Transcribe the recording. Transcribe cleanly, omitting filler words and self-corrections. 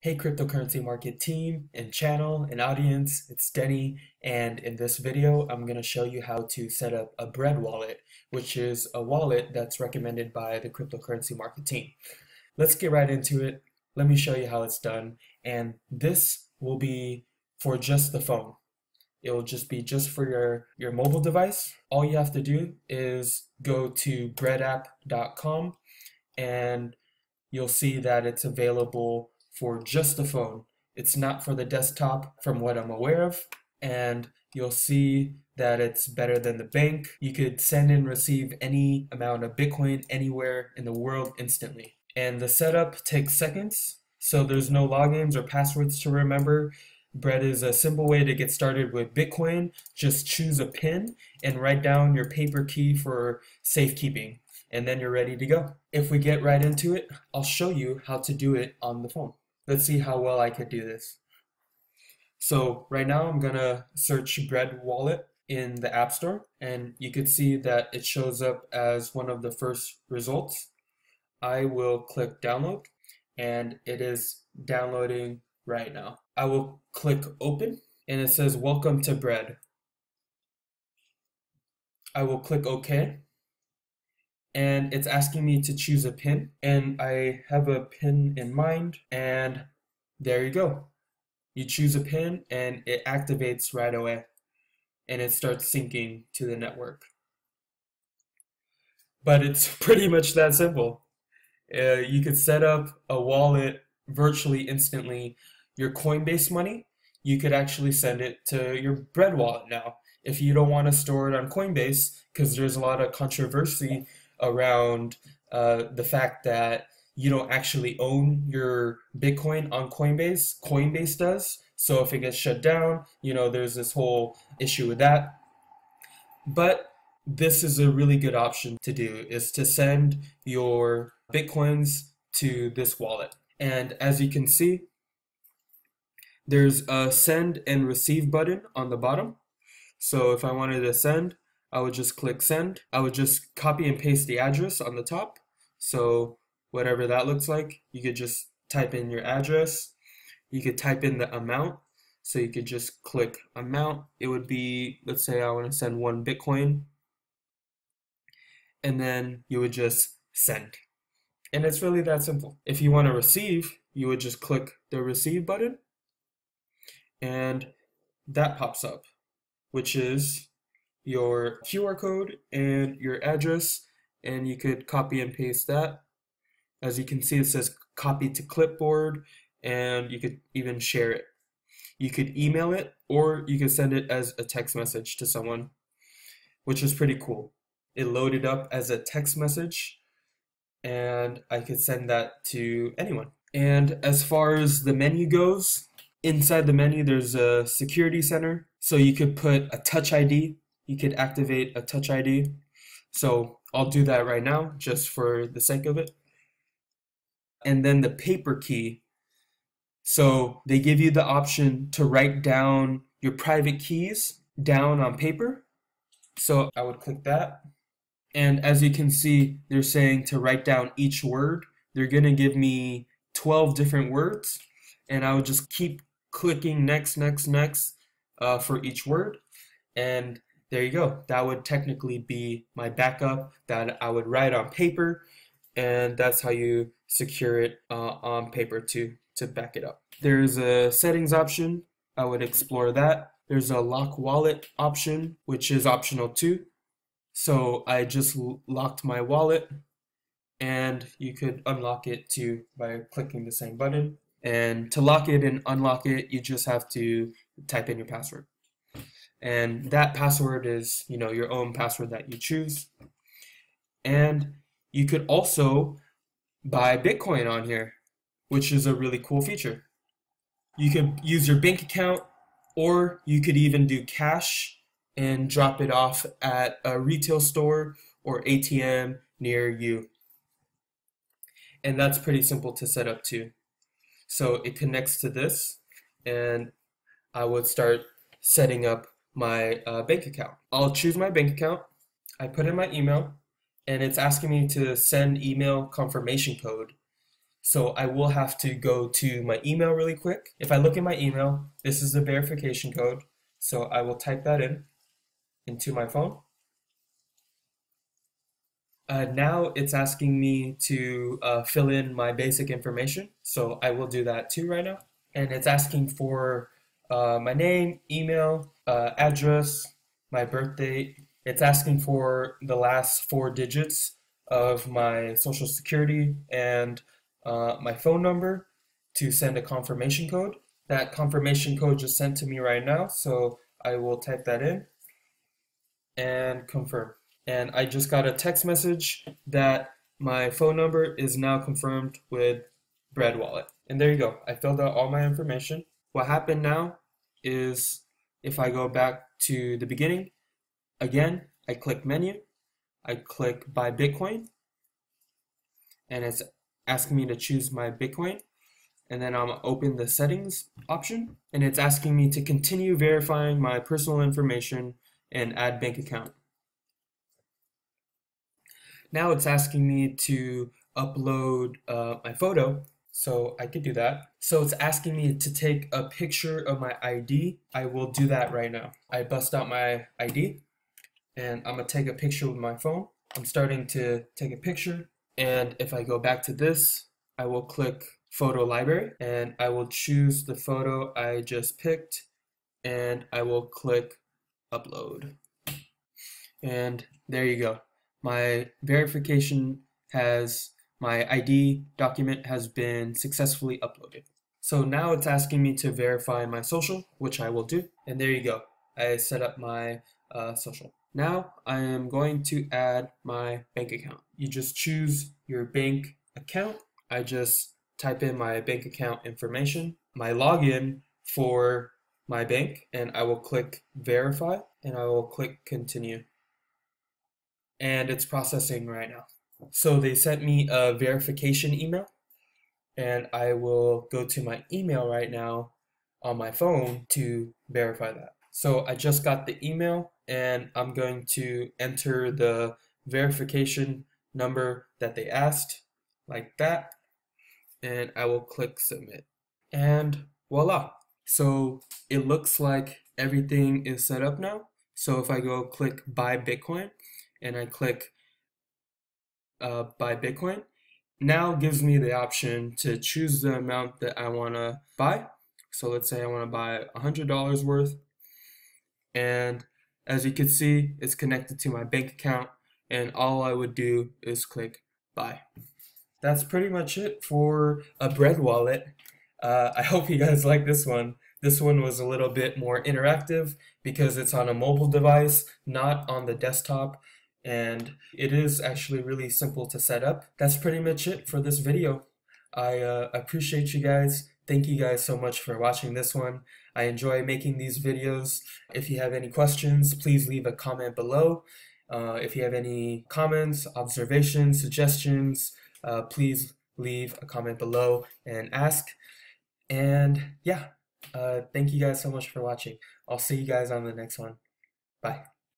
Hey cryptocurrency market team and channel and audience, it's Denny, and in this video I'm going to show you how to set up a Bread wallet, which is a wallet that's recommended by the cryptocurrency market team. Let's get right into it. Let me show you how it's done, and this will be for just the phone. It will just be just for your mobile device. All you have to do is go to breadapp.com and you'll see that it's available for just the phone. It's not for the desktop from what I'm aware of, and you'll see that it's better than the bank. You could send and receive any amount of Bitcoin anywhere in the world instantly. And the setup takes seconds, so there's no logins or passwords to remember. Bread is a simple way to get started with Bitcoin. Just choose a PIN and write down your paper key for safekeeping, and then you're ready to go. If we get right into it, I'll show you how to do it on the phone. Let's see how well I could do this. So right now I'm gonna search Bread Wallet in the App Store, and you could see that it shows up as one of the first results. I will click download, and it is downloading right now. I will click open, and it says welcome to Bread. I will click OK, and it's asking me to choose a PIN, and I have a PIN in mind, and there you go. You choose a PIN and it activates right away, and it starts syncing to the network. But it's pretty much that simple. You could set up a wallet virtually instantly. Your Coinbase money, you could actually send it to your Bread wallet now. If you don't want to store it on Coinbase, because there's a lot of controversy around the fact that you don't actually own your Bitcoin on Coinbase. Coinbase does. So if it gets shut down, there's this whole issue with that. But this is a really good option to do, is to send your Bitcoins to this wallet. And as you can see, there's a send and receive button on the bottom. So if I wanted to send, I would just click send. I would just copy and paste the address on the top. So whatever that looks like, you could just type in your address. You could type in the amount. So you could just click amount. It would be, let's say I want to send 1 Bitcoin. And then you would just send. And it's really that simple. If you want to receive, you would just click the receive button. And that pops up, which is your QR code and your address, and you could copy and paste that. As you can see, it says copy to clipboard, and you could even share it. You could email it, or you could send it as a text message to someone, which is pretty cool. It loaded up as a text message, and I could send that to anyone. And as far as the menu goes, inside the menu there's a security center, so you could put a Touch ID. You could activate a Touch ID. So I'll do that right now just for the sake of it. And then the paper key. So they give you the option to write down your private keys down on paper. So I would click that. And as you can see, they're saying to write down each word. They're going to give me 12 different words. And I would just keep clicking next, next, next for each word. And there you go. That would technically be my backup that I would write on paper, and that's how you secure it on paper to back it up. There's a settings option. I would explore that. There's a lock wallet option, which is optional too. So I just locked my wallet, and you could unlock it too by clicking the same button. And to lock it and unlock it, you just have to type in your password. And that password is, your own password that you choose. And you could also buy Bitcoin on here, which is a really cool feature. You could use your bank account, or you could even do cash and drop it off at a retail store or ATM near you. And that's pretty simple to set up too. So it connects to this, and I would start setting up my bank account. I'll choose my bank account. I put in my email, and it's asking me to send email confirmation code. So I will have to go to my email really quick. If I look in my email, this is the verification code. So I will type that in into my phone. Now it's asking me to fill in my basic information. So I will do that too right now. And it's asking for my name, email, address, my birth date. It's asking for the last 4 digits of my social security and my phone number to send a confirmation code. That confirmation code just sent to me right now, so I will type that in and confirm. And I just got a text message that my phone number is now confirmed with Bread Wallet. And there you go. I filled out all my information. What happened now is if I go back to the beginning, again, I click menu, I click buy Bitcoin, and it's asking me to choose my Bitcoin. And then I'm open the settings option, and it's asking me to continue verifying my personal information and add bank account. Now it's asking me to upload my photo, so I could do that. So it's asking me to take a picture of my ID. I will do that right now. I bust out my ID, and I'm gonna take a picture with my phone. I'm starting to take a picture, and if I go back to this, I will click photo library, and I will choose the photo I just picked, and I will click upload. And there you go. My verification my ID document has been successfully uploaded. So now it's asking me to verify my social, which I will do. And there you go. I set up my social. Now I am going to add my bank account. You just choose your bank account. I just type in my bank account information, my login for my bank, and I will click verify, and I will click continue. And it's processing right now. So they sent me a verification email, and I will go to my email right now on my phone to verify that. So I just got the email, and I'm going to enter the verification number that they asked, like that, and I will click submit. And voila. So it looks like everything is set up now. So if I go click buy Bitcoin, and I click buy Bitcoin, now gives me the option to choose the amount that I want to buy. So let's say I want to buy $100 worth, and as you can see, it's connected to my bank account, and all I would do is click buy. That's pretty much it for a bread wallet. I hope you guys like this one. This one was a little bit more interactive because it's on a mobile device, not on the desktop, and it is actually really simple to set up. That's pretty much it for this video. I appreciate you guys. Thank you guys so much for watching this one. I enjoy making these videos. If you have any questions, please leave a comment below. If you have any comments, observations, suggestions, please leave a comment below and ask. And yeah, thank you guys so much for watching. I'll see you guys on the next one. Bye.